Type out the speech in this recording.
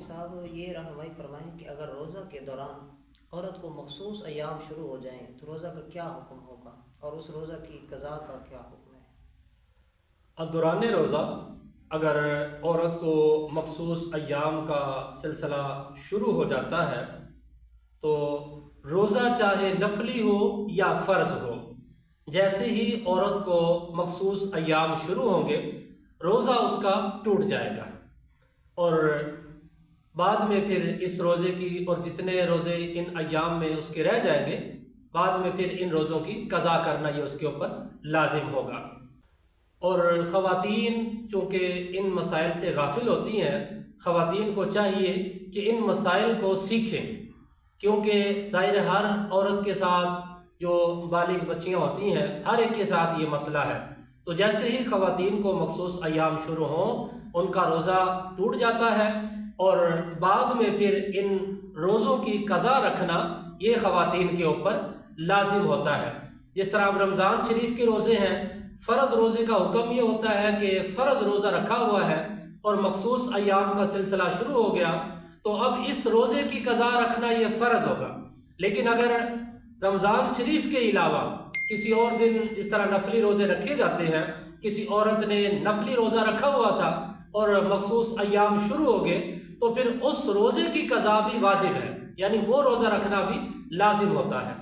صاحب یہ رہنمائی فرمائیں کہ اگر روزہ کے دوران عورت کو مخصوص ایام شروع ہو جائیں تو روزہ کا کیا حکم ہوگا اور اس روزہ کی قضا کا کیا حکم ہے؟ اب دوران روزہ اگر عورت کو مخصوص ایام کا سلسلہ شروع ہو جاتا ہے تو روزہ چاہے نفلی ہو یا فرض ہو، جیسے ہی عورت کو مخصوص ایام شروع ہوں گے روزہ اس کا ٹوٹ جائے گا، اور بعد میں پھر اس روزے کی اور جتنے روزے ان ایام میں اس کے رہ جائیں گے بعد میں پھر ان روزوں کی قضا کرنا یہ اس کے اوپر لازم ہوگا۔ اور خواتین چونکہ ان مسائل سے غافل ہوتی ہیں، خواتین کو چاہیے کہ ان مسائل کو سیکھیں، کیونکہ ظاہر ہر عورت کے ساتھ جو بالغ بچیاں ہوتی ہیں ہر ایک کے ساتھ یہ مسئلہ ہے، تو جیسے ہی خواتین کو مخصوص ایام شروع ہوں ان کا روزہ ٹوٹ جاتا ہے، اور بعد میں پھر ان روزوں کی قضا رکھنا یہ خواتین کے اوپر لازم ہوتا ہے۔ جس طرح اب رمضان شریف کے روزے ہیں، فرض روزے کا حکم یہ ہوتا ہے کہ فرض روزہ رکھا ہوا ہے اور مخصوص ایام کا سلسلہ شروع ہو گیا تو اب اس روزے کی قضا رکھنا یہ فرض ہوگا، لیکن اگر رمضان شریف کے علاوہ کسی اور دن جس طرح نفلی روزے رکھے جاتے ہیں، کسی عورت نے نفلی روزہ رکھا ہوا تھا اور مخصوص ایام شروع ہو گئے تو پھر اس روزے کی قضا بھی واجب ہے، یعنی وہ روزہ رکھنا بھی لازم ہوتا ہے۔